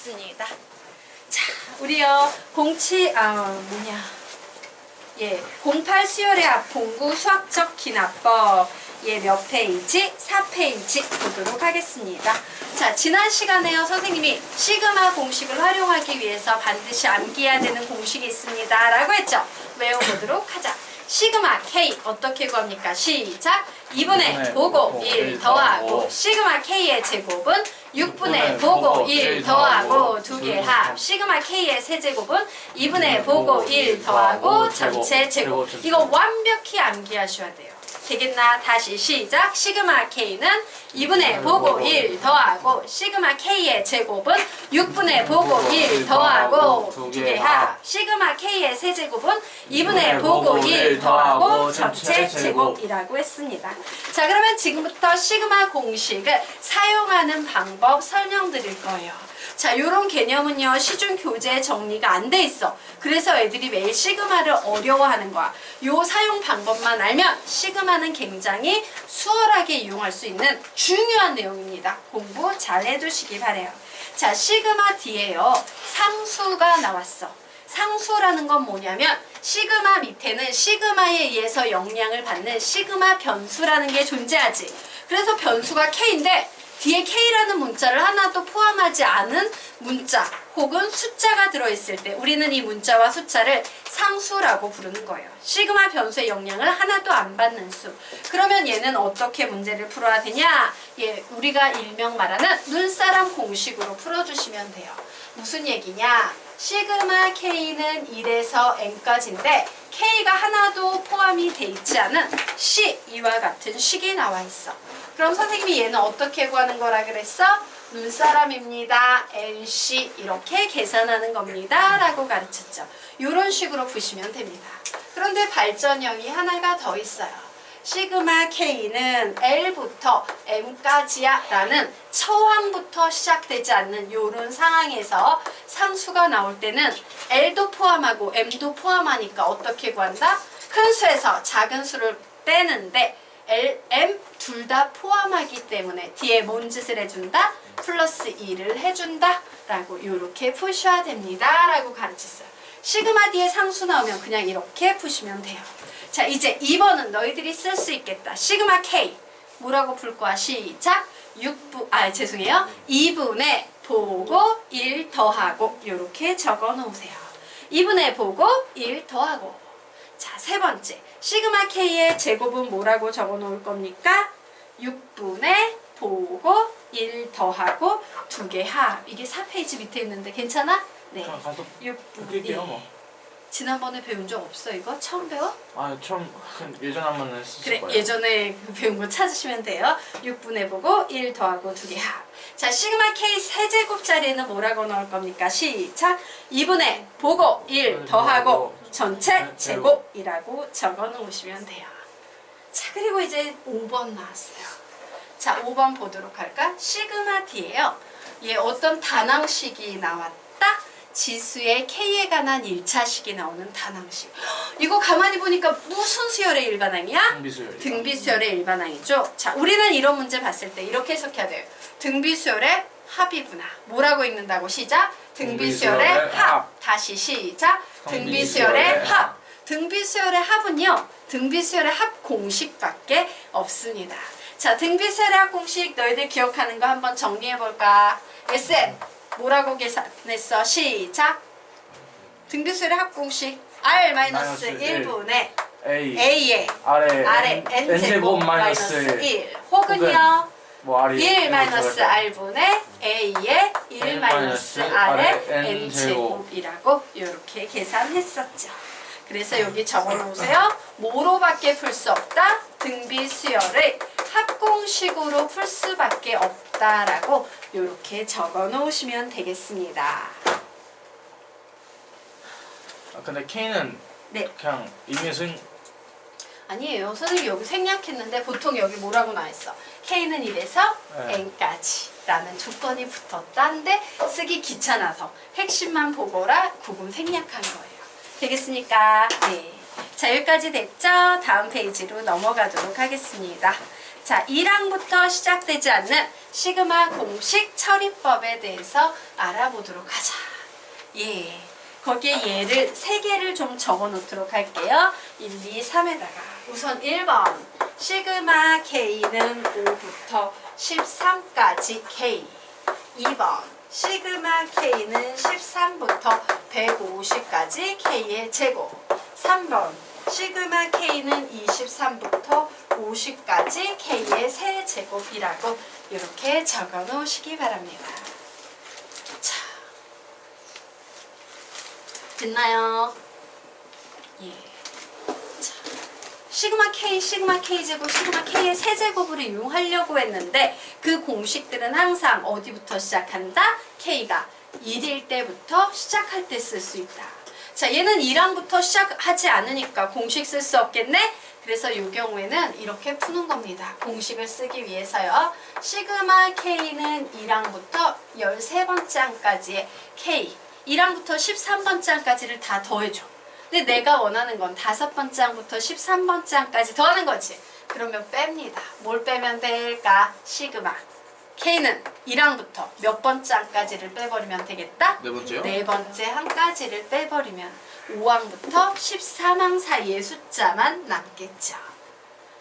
있습니다. 자, 우리요 08 수열의 앞봉구 수학적 기납법 몇 페이지? 4페이지 보도록 하겠습니다. 자, 지난 시간에요 선생님이 시그마 공식을 활용하기 위해서 반드시 암기해야 되는 공식이 있습니다 라고 했죠. 외워보도록 하자. 시그마 K 어떻게 구합니까? 시작! 2분의 보고 1 더하고 시그마 K의 제곱은 6분의 보고 1 더하고 2개 합. 시그마 K의 세제곱은 2분의 보고 1 더하고 전체 제곱. 이거 완벽히 암기하셔야 돼요. 되겠나? 다시 시작! 시그마 K는 2분의 보고 1 더하고 시그마 K의 제곱은 6분의 보고 1 더하고 2개 합. 시그마 K의 세제곱은 2분의 보고 1 더하고 전체 제곱이라고 했습니다. 자, 그러면 지금부터 시그마 공식을 사용하는 방법 설명드릴 거예요. 자, 요런 개념은요 시중 교재에 정리가 안 돼 있어. 그래서 애들이 매일 시그마를 어려워하는 거야. 요 사용 방법만 알면 시그마는 굉장히 수월하게 이용할 수 있는 중요한 내용입니다. 공부 잘 해두시기 바래요. 자, 시그마 뒤에요 상수가 나왔어. 상수라는 건 뭐냐면 시그마 밑에는 시그마에 의해서 영향을 받는 시그마 변수라는 게 존재하지. 그래서 변수가 K인데 뒤에 K라는 문자를 하나도 포함하지 않은 문자 혹은 숫자가 들어있을 때 우리는 이 문자와 숫자를 상수라고 부르는 거예요. 시그마 변수의 영향을 하나도 안 받는 수. 그러면 얘는 어떻게 문제를 풀어야 되냐? 우리가 일명 말하는 눈사람 공식으로 풀어주시면 돼요. 무슨 얘기냐? 시그마 K는 1에서 n까지인데 K가 하나도 포함이 돼 있지 않은 C, 이와 같은 식이 나와 있어. 그럼 선생님이 얘는 어떻게 구하는 거라 그랬어? 눈사람입니다. NC 이렇게 계산하는 겁니다. 라고 가르쳤죠. 이런 식으로 보시면 됩니다. 그런데 발전형이 하나가 더 있어요. 시그마 K는 L부터 M까지야 라는 처항부터 시작되지 않는 이런 상황에서 상수가 나올 때는 L도 포함하고 M도 포함하니까 어떻게 구한다? 큰 수에서 작은 수를 빼는데 L, M 둘 다 포함하기 때문에 뒤에 뭔 짓을 해준다? 플러스 2를 해준다 라고 이렇게 푸셔야 됩니다 라고 가르쳤어요. 시그마 뒤에 상수 나오면 그냥 이렇게 푸시면 돼요. 자, 이제 2번은 너희들이 쓸 수 있겠다. 시그마 K 뭐라고 풀 거야? 시작! 2분의 보고 1 더하고 이렇게 적어 놓으세요. 2분의 보고 1 더하고. 자, 세 번째 시그마 K의 제곱은 뭐라고 적어 놓을 겁니까? 6분의 보고 1 더하고 2개 합. 이게 4페이지 밑에 있는데 괜찮아? 네. 가서 6분의 뭐. 지난번에 배운 적 없어 이거? 처음 배워? 아, 처음 예전에 한 번은 했을 그래, 거예요. 예전에 배운 거 찾으시면 돼요. 6분의 보고 1 더하고 2개 합. 자, 시그마 K 세제곱 자리에는 뭐라고 넣을 겁니까? 시작! 2분의 보고 1 더하고 전체 제곱이라고 적어 놓으시면 돼요. 자, 그리고 이제 5번 나왔어요. 자, 5번 보도록 할까? 시그마 D예요. 얘 어떤 단항식이 나왔다? 지수의 K에 관한 1차식이 나오는 단항식. 이거 가만히 보니까 무슨 수열의 일반항이야? 등비수열의 일반항이죠. 자, 우리는 이런 문제 봤을 때 이렇게 해석해야 돼요. 등비수열의 합이구나. 뭐라고 읽는다고? 시작! 등비수열의 합. 다시 시작! 등비수열의 합. 등비수열의 합은요, 등비수열의 합 공식밖에 없습니다. 자, 등비수열의 합 공식 너희들 기억하는 거 한번 정리해볼까? SN 뭐라고 계산했어? 시작! 등비수열의 합 공식 R-1분의 A의 아래 N제곱 마이너스 1 혹은요 뭐 1 마이너스 R분의 A의 1 마이너스 R의 N제곱이라고 이렇게 계산했었죠. 그래서 여기 적어놓으세요. 뭐로밖에 풀 수 없다? 등비수열의 합공식으로 풀 수밖에 없다라고 이렇게 적어놓으시면 되겠습니다. 근데 K는 네. 그냥 이미승 아니에요. 선생님이 여기 생략했는데 보통 여기 뭐라고 나와있어? K는 1에서 N까지 라는 조건이 붙었다는데 쓰기 귀찮아서 핵심만 보거라 구분 생략한 거예요. 되겠습니까? 네. 자, 여기까지 됐죠? 다음 페이지로 넘어가도록 하겠습니다. 자, 1항부터 시작되지 않는 시그마 공식 처리법에 대해서 알아보도록 하자. 예. 거기에 예를 3개를 좀 적어 놓도록 할게요. 1, 2, 3에다가. 우선 1번. 시그마 K는 5부터 13까지 K. 2번. 시그마 K는 13부터 150까지 K의 제곱. 3번. 시그마 K는 23부터 50까지 K의 세제곱이라고 이렇게 적어 놓으시기 바랍니다. 자, 됐나요? 예. 자, 시그마 K, 시그마 K 제곱, 시그마 K의 세제곱을 이용하려고 했는데 그 공식들은 항상 어디부터 시작한다? K가 1일 때부터 시작할 때 쓸 수 있다. 자, 얘는 1항부터 시작하지 않으니까 공식 쓸 수 없겠네? 그래서 이 경우에는 이렇게 푸는 겁니다. 공식을 쓰기 위해서요. 시그마 K는 1항부터 13번째 항까지의 K, 1항부터 13번째 항까지를 다 더해줘. 근데 내가 원하는 건 5번째 항부터 13번째 항까지 더하는 거지. 그러면 뺍니다. 뭘 빼면 될까? 시그마 K는 1항부터 몇 번째 항까지를 빼버리면 되겠다? 네 번째요? 네 번째 항까지를 빼버리면 5항부터 13항 사이의 숫자만 남겠죠.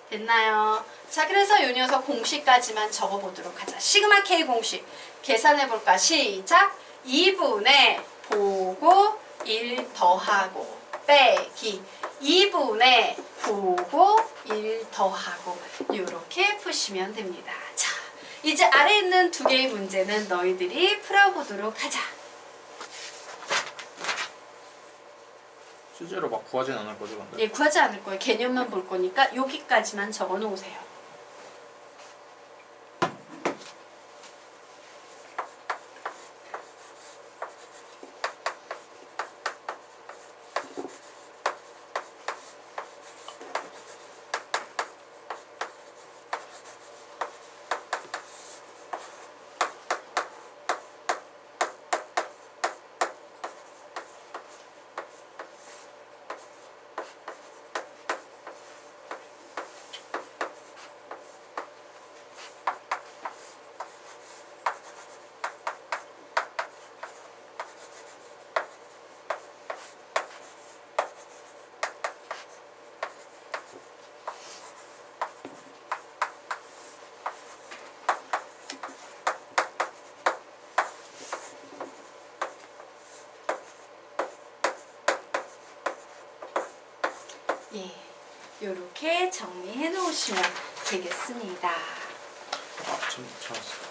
됐나요? 자, 그래서 이 녀석 공식까지만 적어보도록 하자. 시그마 K 공식 계산해볼까? 시작! 2분의 보고 1 더하고 빼기 2분의 보고 1 더하고 이렇게 푸시면 됩니다. 자, 이제 아래에 있는 2개의 문제는 너희들이 풀어보도록 하자. 실제로 막 구하진 않을 거죠, 근데? 예, 구하지 않을 거예요. 개념만 볼 거니까 여기까지만 적어 놓으세요. 예, 요렇게 정리해 놓으시면 되겠습니다. 아, 참, 찾았어.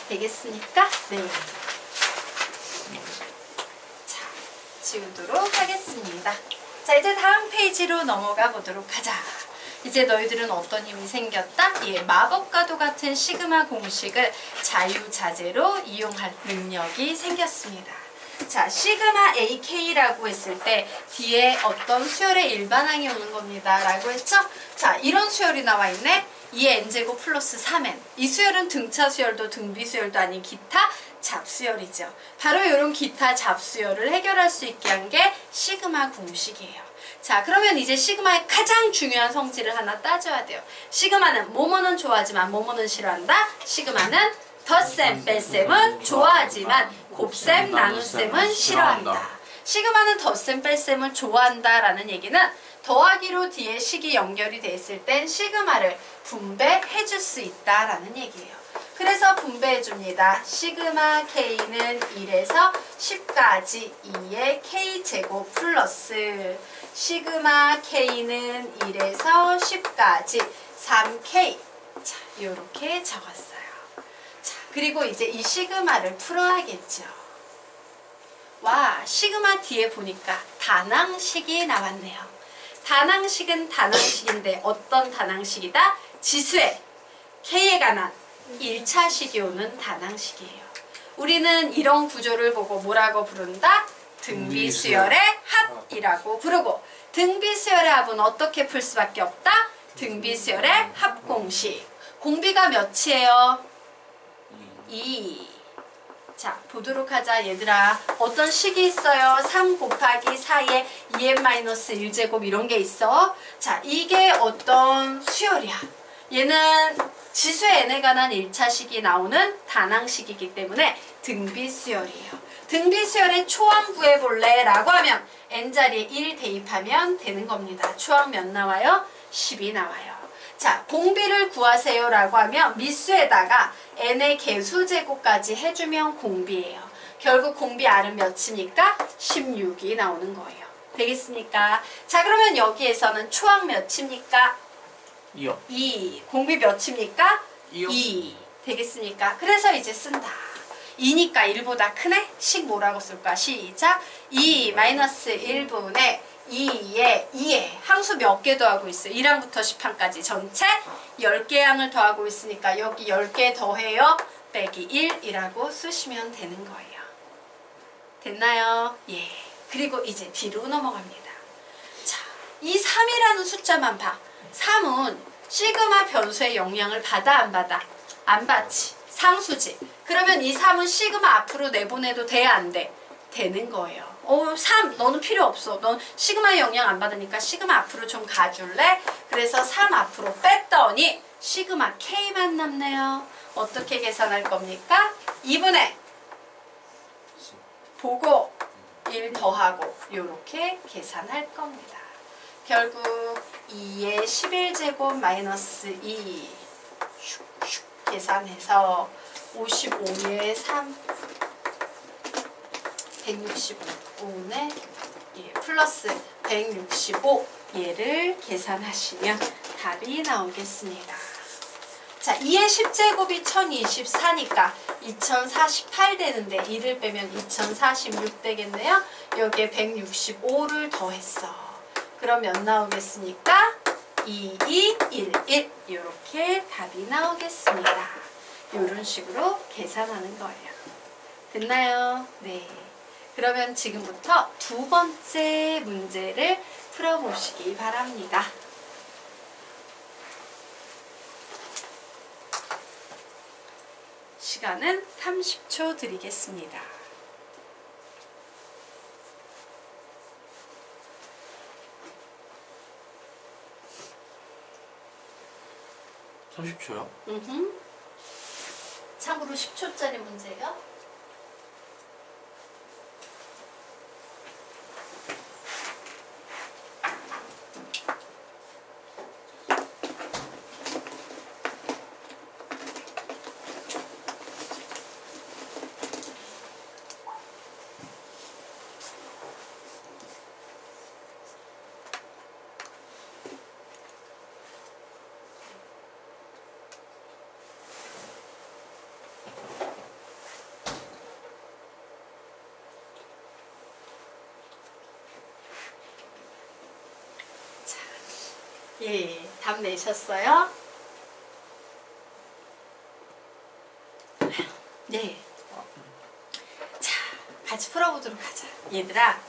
되겠습니까? 네. 자, 지우도록 하겠습니다. 자, 이제 다음 페이지로 넘어가 보도록 하자. 이제 너희들은 어떤 힘이 생겼다? 예, 마법과도 같은 시그마 공식을 자유자재로 이용할 능력이 생겼습니다. 자, 시그마 AK라고 했을 때 뒤에 어떤 수열의 일반항이 오는 겁니다. 라고 했죠? 자, 이런 수열이 나와 있네. 2n제곱 플러스 3n. 이 수열은 등차 수열도 등비 수열도 아닌 기타 잡수열이죠. 바로 이런 기타 잡수열을 해결할 수 있게 한 게 시그마 공식이에요. 자, 그러면 이제 시그마의 가장 중요한 성질을 하나 따져야 돼요. 시그마는 뭐뭐는 좋아하지만 뭐뭐는 싫어한다. 시그마는 덧셈, 뺄셈은 좋아하지만 곱셈, 나눗셈은 싫어한다. 시그마는 덧셈, 뺄셈을 좋아한다라는 얘기는 더하기로 뒤에 식이 연결이 돼 있을 땐 시그마를 분배해 줄 수 있다라는 얘기예요. 그래서 분배해 줍니다. 시그마 K는 1에서 10까지 2의 K제곱 플러스 시그마 K는 1에서 10까지 3K. 자, 요렇게 적었어요. 자, 그리고 이제 이 시그마를 풀어야겠죠. 와, 시그마 뒤에 보니까 다낭식이 나왔네요. 다낭식은 다낭식인데 어떤 다낭식이다? 지수의 K에 관한 1차식이 오는 다낭식이에요. 우리는 이런 구조를 보고 뭐라고 부른다? 등비수열의 합이라고 부르고, 등비수열의 합은 어떻게 풀 수밖에 없다? 등비수열의 합공식. 공비가 몇이에요? 2. 자, 보도록 하자 얘들아. 어떤 식이 있어요? 3 곱하기 4에 2n-1제곱 이런 게 있어. 자, 이게 어떤 수열이야. 얘는 지수의 n에 관한 1차식이 나오는 다낭식이기 때문에 등비수열이에요. 등비수열의 초항 구해볼래? 라고 하면 n자리에 1 대입하면 되는 겁니다. 초항 몇 나와요? 10이 나와요. 자, 공비를 구하세요 라고 하면 미수에다가 n의 개수제곱까지 해주면 공비예요. 결국 공비 R은 몇입니까? 16이 나오는 거예요. 되겠습니까? 자, 그러면 여기에서는 초항 몇입니까? 2요. 2. 공비 몇입니까? 2요. 2. 되겠습니까? 그래서 이제 쓴다. 2니까 1보다 크네? 식 뭐라고 쓸까? 시작. 2 마이너스 1분의 2에 항수 몇 개 더하고 있어요? 1항부터 10항까지 전체 10개 항을 더하고 있으니까 여기 10개 더해요. 빼기 1이라고 쓰시면 되는 거예요. 됐나요? 예. 그리고 이제 뒤로 넘어갑니다. 자, 이 3이라는 숫자만 봐. 3은 시그마 변수의 영향을 받아 안 받아? 안 받지. 상수지. 그러면 이 3은 시그마 앞으로 내보내도 돼 안 돼? 되는 거예요. 3 너는 필요 없어. 넌 시그마의 영향 안 받으니까 시그마 앞으로 좀 가줄래? 그래서 3 앞으로 뺐더니 시그마 K만 남네요. 어떻게 계산할 겁니까? 2분의 보고 1 더하고 이렇게 계산할 겁니다. 결국 2의 11제곱 마이너스 2 슉슉 계산해서 55의 3 165분의 플러스 165 얘를 계산하시면 답이 나오겠습니다. 자, 2의 10제곱이 1024니까 2048 되는데 1을 빼면 2046 되겠네요. 여기에 165를 더했어. 그럼 몇 나오겠습니까? 2, 2, 1, 1 이렇게 답이 나오겠습니다. 이런 식으로 계산하는 거예요. 됐나요? 네. 그러면 지금부터 두 번째 문제를 풀어보시기 바랍니다. 시간은 30초 드리겠습니다. 요 30초요? 참고로 10초짜리 문제예요. 예, 답 내셨어요? 네. 자, 같이 풀어보도록 하자. 얘들아,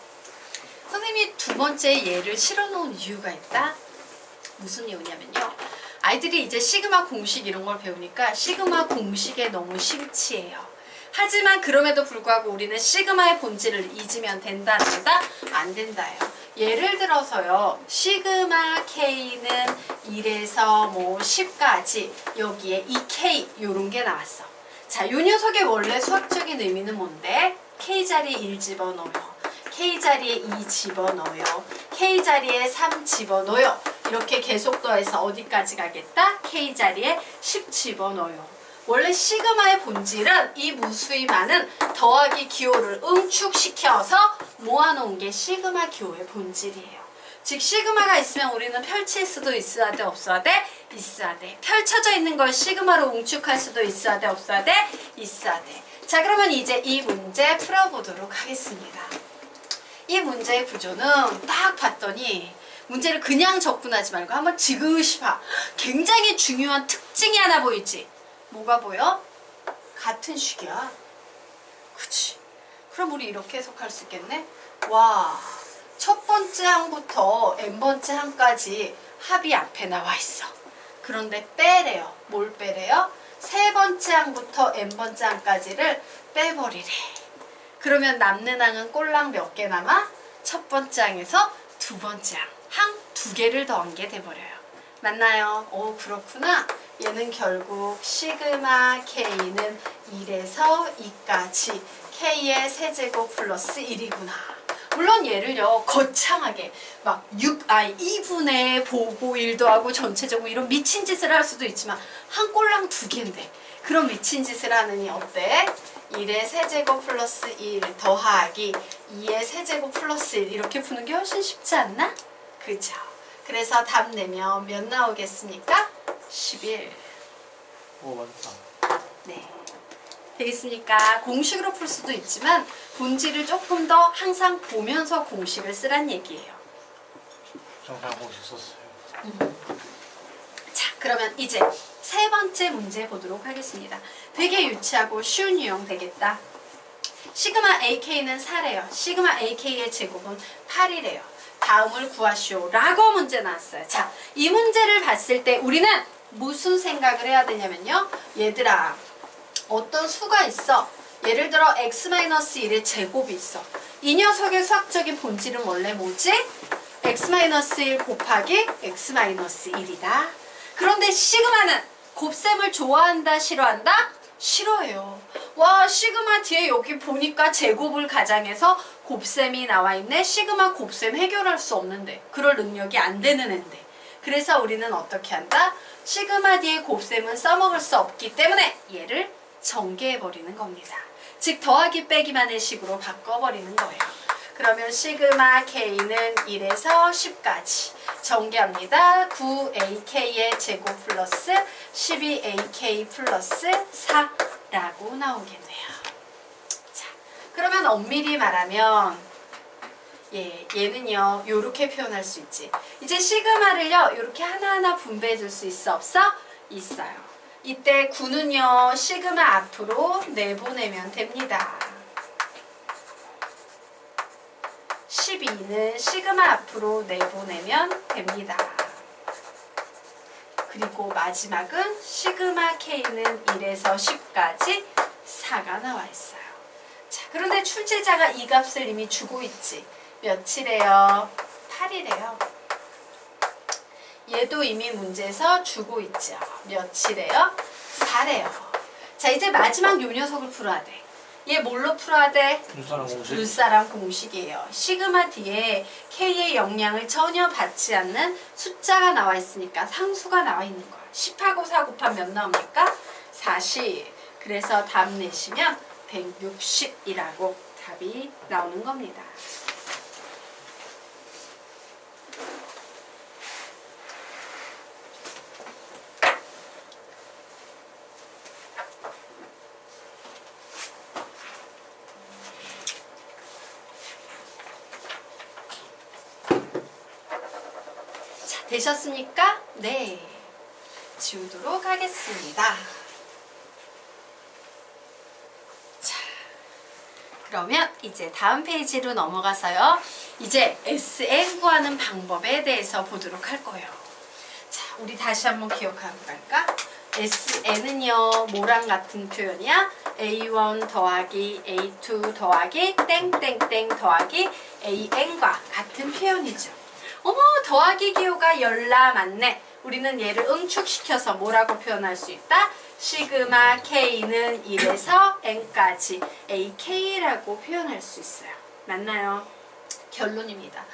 선생님이 두 번째 예를 실어놓은 이유가 있다? 무슨 이유냐면요. 아이들이 이제 시그마 공식 이런 걸 배우니까 시그마 공식에 너무 심취해요. 하지만 그럼에도 불구하고 우리는 시그마의 본질을 잊으면 된다, 안 된다? 안 된다요. 예를 들어서요. 시그마 K는 1에서 뭐 10까지 여기에 2K 요런 게 나왔어. 자, 요 녀석의 원래 수학적인 의미는 뭔데? K자리에 1 집어넣어요. K자리에 2 집어넣어요. K자리에 3 집어넣어요. 이렇게 계속 더해서 어디까지 가겠다? K자리에 10 집어넣어요. 원래 시그마의 본질은 이 무수히 많은 더하기 기호를 응축시켜서 모아놓은 게 시그마 기호의 본질이에요. 즉 시그마가 있으면 우리는 펼칠 수도 있어야 돼, 없어야 돼? 있어야 돼. 펼쳐져 있는 걸 시그마로 응축할 수도 있어야 돼, 없어야 돼? 있어야 돼. 자, 그러면 이제 이 문제 풀어보도록 하겠습니다. 이 문제의 구조는 딱 봤더니 문제를 그냥 접근하지 말고 한번 지그시 봐. 굉장히 중요한 특징이 하나 보이지? 뭐가 보여? 같은 식이야. 그치? 그럼 우리 이렇게 해석할 수 있겠네? 와, 첫 번째 항부터 n번째 항까지 합이 앞에 나와 있어. 그런데 빼래요. 뭘 빼래요? 세 번째 항부터 n번째 항까지를 빼버리래. 그러면 남는 항은 꼴랑 몇 개 남아? 첫 번째 항에서 두 번째 항 두 개를 더한 게 돼버려요. 맞나요? 오, 그렇구나. 얘는 결국 시그마 K는 1에서 2까지 K의 세제곱 플러스 1이구나. 물론 얘를요 거창하게 막 2분의 보고 1도 하고 전체적으로 이런 미친 짓을 할 수도 있지만 한 꼴랑 두 개인데 그런 미친 짓을 하느니 어때? 1의 세제곱 플러스 1 더하기 2의 세제곱 플러스 1 이렇게 푸는 게 훨씬 쉽지 않나? 그죠? 그래서 답 내면 몇 나오겠습니까? 11. 오, 맞다. 네. 되겠습니까? 공식으로 풀 수도 있지만 본질을 조금 더 항상 보면서 공식을 쓰란 얘기예요. 정상 공식 썼어요. 자, 그러면 이제 세 번째 문제 보도록 하겠습니다. 되게 유치하고 쉬운 유형 되겠다. 시그마 AK는 4래요. 시그마 AK의 제곱은 8이래요. 다음을 구하시오 라고 문제 나왔어요. 자, 이 문제를 봤을 때 우리는 무슨 생각을 해야 되냐면요. 얘들아, 어떤 수가 있어. 예를 들어 x-1의 제곱이 있어. 이 녀석의 수학적인 본질은 원래 뭐지? x-1 곱하기 x-1이다. 그런데 시그마는 곱셈을 좋아한다, 싫어한다? 싫어해요. 와, 시그마 뒤에 여기 보니까 제곱을 가장해서 곱셈이 나와 있네. 시그마 곱셈 해결할 수 없는데 그럴 능력이 안 되는 앤데. 그래서 우리는 어떻게 한다? 시그마 뒤에 곱셈은 써먹을 수 없기 때문에 얘를 전개해버리는 겁니다. 즉 더하기 빼기만의 식으로 바꿔버리는 거예요. 그러면 시그마 K는 1에서 10까지 전개합니다. 9AK의 제곱 플러스 12AK 플러스 4라고 나오겠네요. 자, 그러면 엄밀히 말하면 얘는요 요렇게 표현할 수 있지. 이제 시그마를요 요렇게 하나하나 분배해 줄 수 있어 없어? 있어요. 이때 9는요 시그마 앞으로 내보내면 됩니다. 12는 시그마 앞으로 내보내면 됩니다. 그리고 마지막은 시그마 K는 1에서 10까지 4가 나와 있어요. 자, 그런데 출제자가 이 값을 이미 주고 있지. 며칠이래요? 8이래요. 얘도 이미 문제에서 주고 있죠. 며칠이래요? 4래요. 자, 이제 마지막 요 녀석을 풀어야 돼. 얘 뭘로 풀어야 돼? 불사랑 공식. 불사랑 공식이에요. 시그마 뒤에 K의 영향을 전혀 받지 않는 숫자가 나와 있으니까 상수가 나와 있는 거야. 10하고 4 곱하면 몇 나옵니까? 40. 그래서 답 내시면 160이라고 답이 나오는 겁니다. 되셨습니까? 네. 지우도록 하겠습니다. 자, 그러면 이제 다음 페이지로 넘어가서요. 이제 SN 구하는 방법에 대해서 보도록 할 거예요. 자, 우리 다시 한번 기억하고 갈까? SN은요, 뭐랑 같은 표현이야? A1 더하기 A2 더하기 땡땡땡 더하기 AN과 같은 표현이죠. 어머, 더하기 기호가 열나 맞네. 우리는 얘를 응축시켜서 뭐라고 표현할 수 있다? 시그마 K는 1에서 N까지 AK라고 표현할 수 있어요. 맞나요? 결론입니다.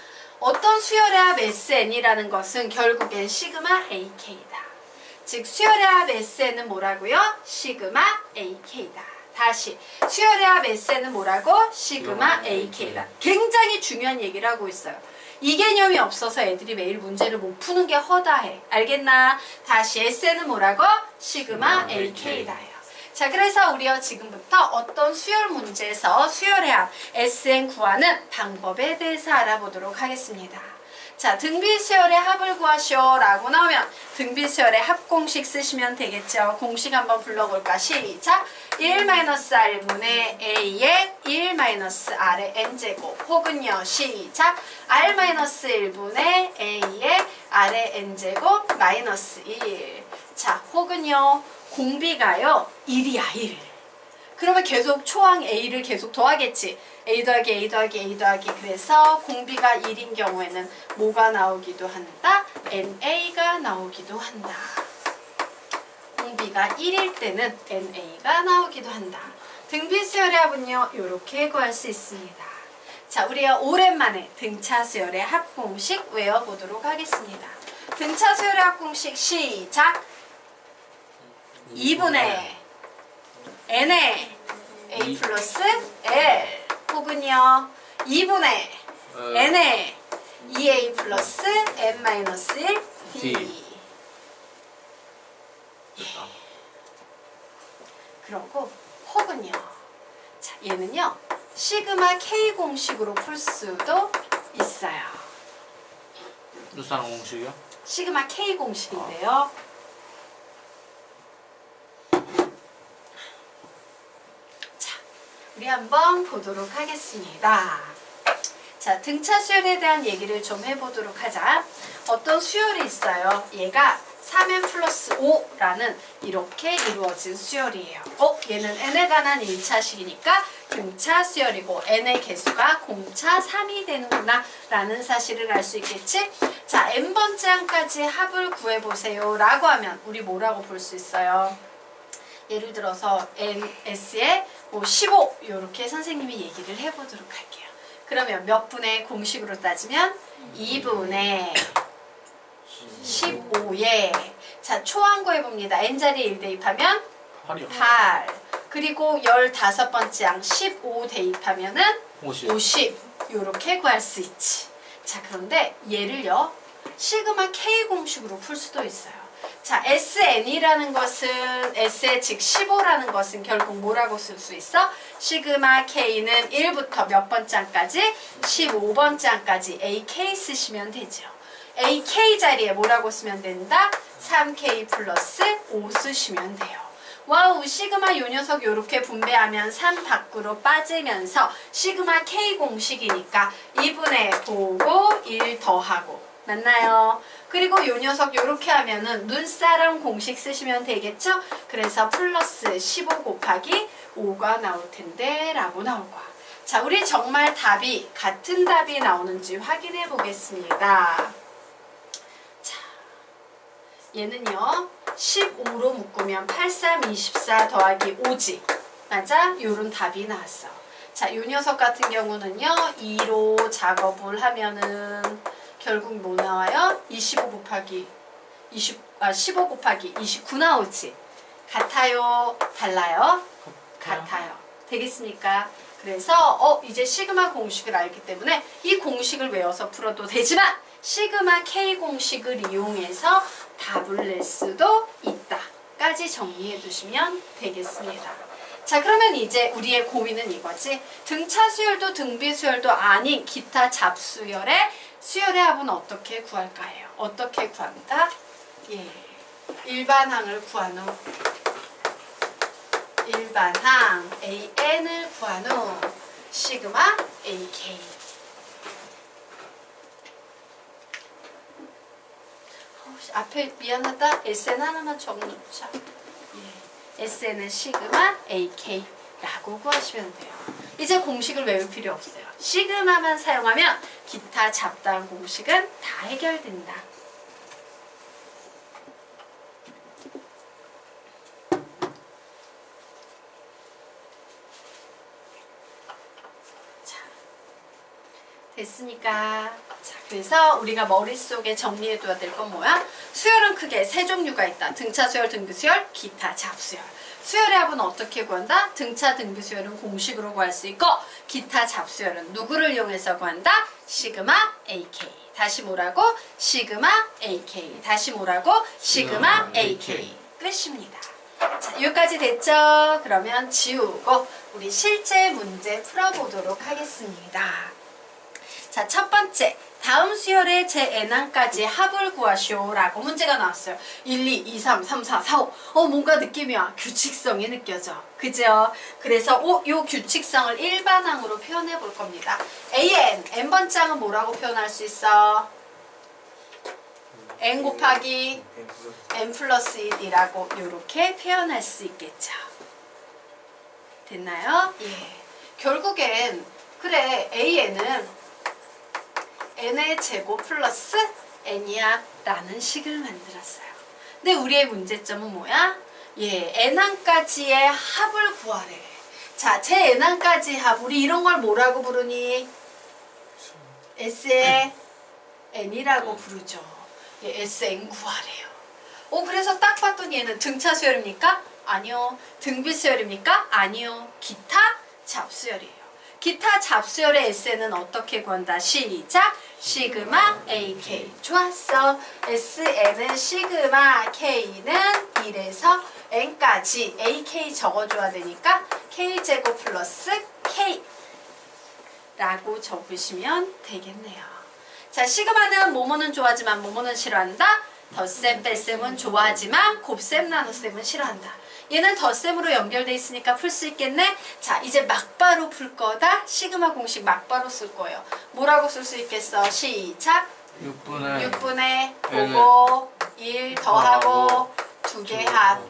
어떤 수열의 합 SN이라는 것은 결국엔 시그마 AK다. 즉 수열의 합 SN은 뭐라고요? 시그마 AK다. 다시 수열의 합 SN은 뭐라고? 시그마 AK다. 굉장히 중요한 얘기를 하고 있어요. 이 개념이 없어서 애들이 매일 문제를 못 푸는 게 허다해. 알겠나? 다시 SN은 뭐라고? 시그마 AK다. 자, 그래서 우리가 지금부터 어떤 수열 문제에서 수열의 합 SN 구하는 방법에 대해서 알아보도록 하겠습니다. 자, 등비수열의 합을 구하시오 라고 나오면 등비수열의 합공식 쓰시면 되겠죠. 공식 한번 불러볼까? 시작! 1-R분의 A의 1-R의 N제곱 혹은요 시작! R-1분의 A의 R의 N제곱 마이너스 1. 자, 혹은요 공비가요 1이야 1. 그러면 계속 초항 A를 계속 더하겠지. A 더하기 A 더하기 A 더하기. 그래서 공비가 1인 경우에는 뭐가 나오기도 한다? NA가 나오기도 한다. 공비가 1일 때는 NA가 나오기도 한다. 등비수열의 합은요 이렇게 구할 수 있습니다. 자, 우리가 오랜만에 등차수열의 합공식 외워보도록 하겠습니다. 등차수열의 합공식 시작! 2분의 n의 a 플러스 l 혹은요 2분의 n의 2a 플러스 n 마이너스 1 d. 됐다. 그러고 혹은요, 자 얘는요 시그마 k 공식으로 풀 수도 있어요. 누사는 공식이요? 시그마 k 공식인데요. 자, 우리 한번 보도록 하겠습니다. 자, 등차 수열에 대한 얘기를 좀 해보도록 하자. 어떤 수열이 있어요. 얘가 3n 플러스 5라는 이렇게 이루어진 수열이에요. 얘는 n에 관한 1차식이니까 등차 수열이고 n의 개수가 공차 3이 되는구나 라는 사실을 알 수 있겠지? 자, n번째 항까지 합을 구해보세요 라고 하면 우리 뭐라고 볼 수 있어요? 예를 들어서 ns에 15 이렇게 선생님이 얘기를 해보도록 할게요. 그러면 몇 분의 공식으로 따지면 2분의 15에 자 초항 구해봅니다. n자리에 1 대입하면 8이요. 8 그리고 15번째 항 15 대입하면은 50 요렇게 구할 수 있지. 자, 그런데 얘를요 시그마 k 공식으로 풀 수도 있어요. 자, SN이라는 것은 S의 즉 15라는 것은 결국 뭐라고 쓸 수 있어? 시그마 K는 1부터 몇 번째 항까지? 15번째 항까지 AK 쓰시면 되죠. AK 자리에 뭐라고 쓰면 된다? 3K 플러스 5 쓰시면 돼요. 와우, 시그마 요 녀석 요렇게 분배하면 3 밖으로 빠지면서 시그마 K 공식이니까 2분의 보고 1 더하고 맞나요? 그리고 요 녀석 요렇게 하면은 눈사람 공식 쓰시면 되겠죠? 그래서 플러스 15 곱하기 5가 나올 텐데 라고 나올 거야. 자, 우리 정말 답이 같은 답이 나오는지 확인해 보겠습니다. 자, 얘는요 15로 묶으면 8, 3, 24 더하기 5지. 맞아? 요런 답이 나왔어. 자, 요 녀석 같은 경우는요 2로 작업을 하면은 결국 뭐 나와요? 15 곱하기 15 곱하기 29 나오지. 같아요? 달라요? 같아요. 되겠습니까? 그래서 이제 시그마 공식을 알기 때문에 이 공식을 외워서 풀어도 되지만 시그마 K 공식을 이용해서 답을 낼 수도 있다 까지 정리해 두시면 되겠습니다. 자, 그러면 이제 우리의 고민은 이거지. 등차 수열도 등비 수열도 아닌 기타 잡수열의 수열의 합은 어떻게 구할까요? 어떻게 구한다? 예, 일반항을 구한 후 일반항 AN을 구한 후 시그마 AK. 앞에 미안하다. SN 하나만 적어놓자. 예, SN은 시그마 AK라고 구하시면 돼요. 이제 공식을 외울 필요 없어요. 시그마만 사용하면 기타 잡다한 공식은 다 해결된다. 자, 됐으니까 자, 그래서 우리가 머릿속에 정리해둬야 될 건 뭐야? 수열은 크게 세 종류가 있다. 등차 수열, 등비 수열, 기타 잡수열. 수열의 합은 어떻게 구한다? 등차 등비 수열은 공식으로 구할 수 있고 기타 잡수열은 누구를 이용해서 구한다? 시그마 AK. 다시 뭐라고? 시그마 AK. 다시 뭐라고? 시그마 AK. 끝입니다. 자, 여기까지 됐죠? 그러면 지우고 우리 실제 문제 풀어보도록 하겠습니다. 자, 첫 번째. 다음 수열의 제 n항까지 합을 구하시오 라고 문제가 나왔어요. 1, 2, 2, 3, 3, 4, 4, 5 뭔가 느낌이 와. 규칙성이 느껴져. 그죠? 그래서 요 규칙성을 일반항으로 표현해 볼 겁니다. AN, n번째 항은 뭐라고 표현할 수 있어? n 곱하기 n 플러스 1이라고 이렇게 표현할 수 있겠죠. 됐나요? 예. 결국엔 그래 an은 n의 제곱 플러스 n이야 라는 식을 만들었어요. 근데 우리의 문제점은 뭐야? 예, n항까지의 합을 구하래. 자, 제 n항까지 합 우리 이런 걸 뭐라고 부르니? S의 n이라고 부르죠. 예, Sn 구하래요. 그래서 딱 봤더니 얘는 등차 수열입니까? 아니요. 등비 수열입니까? 아니요. 기타 잡수열이에요. 기타 잡수열의 Sn은 어떻게 구한다? 시작! 시그마 AK. 좋았어. Sn은 시그마 K는 1에서 N까지 AK 적어줘야 되니까 K제곱 플러스 K 라고 적으시면 되겠네요. 자, 시그마는 모모는 좋아하지만 모모는 싫어한다. 덧셈 뺄셈은 좋아하지만 곱셈 나눗셈은 싫어한다. 얘는 덧셈으로 연결돼 있으니까 풀 수 있겠네. 자, 이제 막바로 풀 거다. 시그마 공식 막바로 쓸 거예요. 뭐라고 쓸 수 있겠어? 시작. 6분의 보고 1 더하고 2개 합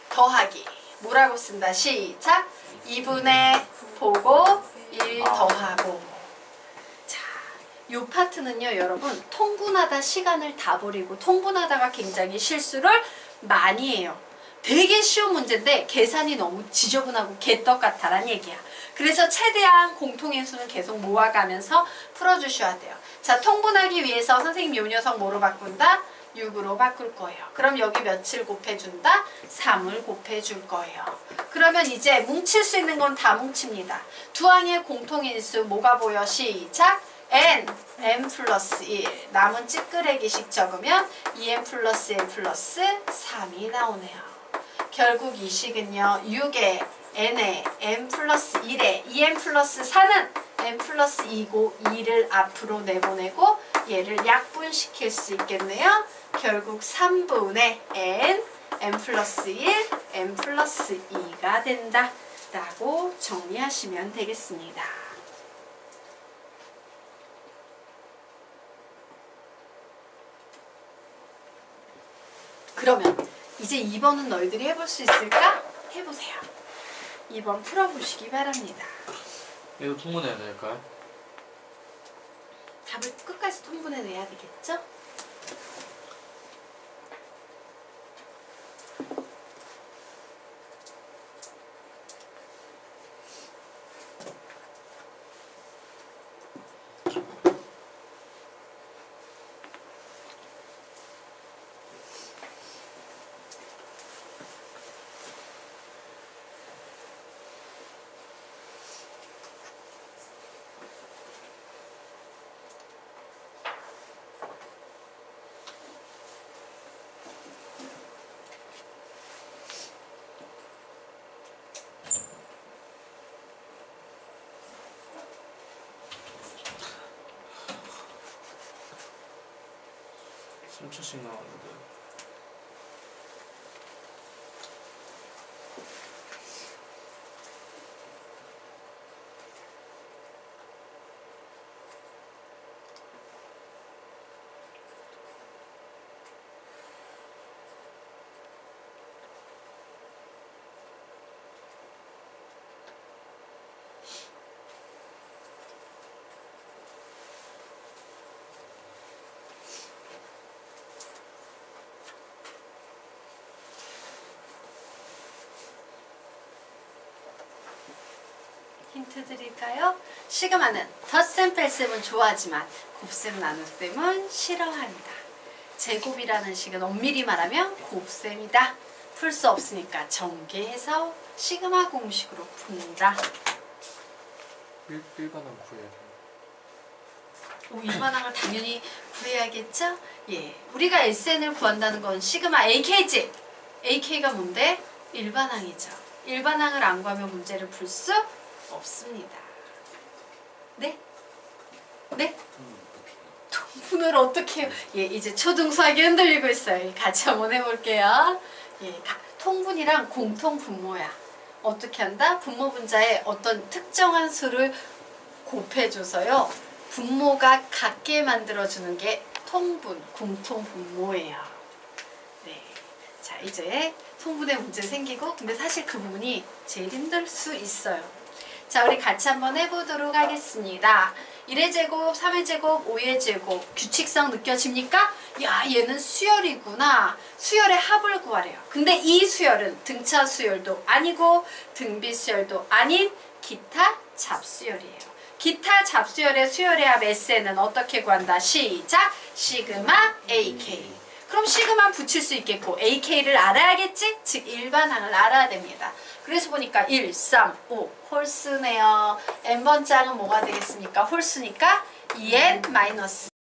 더하기. 뭐라고 쓴다? 시작. 2분의 보고 1 더하고. 자, 요 파트는요, 여러분, 통분하다 시간을 다 버리고 통분하다가 굉장히 실수를 많이 해요. 되게 쉬운 문제인데 계산이 너무 지저분하고 개떡 같다란 얘기야. 그래서 최대한 공통인수는 계속 모아가면서 풀어주셔야 돼요. 자, 통분하기 위해서 선생님 요 녀석 뭐로 바꾼다? 6으로 바꿀 거예요. 그럼 여기 며칠 곱해준다? 3을 곱해줄 거예요. 그러면 이제 뭉칠 수 있는 건 다 뭉칩니다. 두 항의 공통인수 뭐가 보여? 시작! n 플러스 1. 남은 찌끄레기씩 적으면 2n 플러스 1 플러스 3이 나오네요. 결국 이 식은요, 6에 n에 n 플러스 1에 2n 플러스 4는 n 플러스 2고 2를 앞으로 내보내고 얘를 약분시킬 수 있겠네요. 결국 3분의 n 플러스 1, n 플러스 2가 된다 라고 정리하시면 되겠습니다. 그러면 이제 2번은 너희들이 해볼 수 있을까? 해보세요. 2번 풀어보시기 바랍니다. 이거 통분해야 될까요? 답을 끝까지 통분해내야 되겠죠? 씩 나왔는데. 힌트 드릴까요? 시그마는 덧셈 뺄셈은 좋아하지만 곱셈 나눗셈은 싫어한다. 제곱이라는 식은 엄밀히 말하면 곱셈이다. 풀 수 없으니까 전개해서 시그마 공식으로 푼다. 일반항 구해야 돼요. 일반항을 당연히 구해야겠죠? 예, 우리가 SN을 구한다는 건 시그마 AK지. AK가 뭔데? 일반항이죠. 일반항을 안 구하면 문제를 풀 수 없습니다. 네? 네? 통분을 어떻게 해요? 예, 이제 초등수학이 흔들리고 있어요. 같이 한번 해볼게요. 예, 통분이랑 공통 분모야. 어떻게 한다? 분모 분자에 어떤 특정한 수를 곱해줘서요. 분모가 같게 만들어주는 게 통분, 공통분모예요. 네. 자, 이제 통분의 문제 생기고, 근데 사실 그 부분이 제일 힘들 수 있어요. 자, 우리 같이 한번 해보도록 하겠습니다. 1의 제곱, 3의 제곱, 5의 제곱. 규칙성 느껴집니까? 야, 얘는 수열이구나. 수열의 합을 구하래요. 근데 이 수열은 등차 수열도 아니고 등비 수열도 아닌 기타 잡수열이에요. 기타 잡수열의 수열의 합 S는 어떻게 구한다? 시작! 시그마 AK. 그럼 시그마 붙일 수 있겠고 AK를 알아야겠지? 즉 일반항을 알아야 됩니다. 그래서 보니까 1, 3, 5 홀수네요. n번 짝은 뭐가 되겠습니까? 홀수니까 2n 마이너스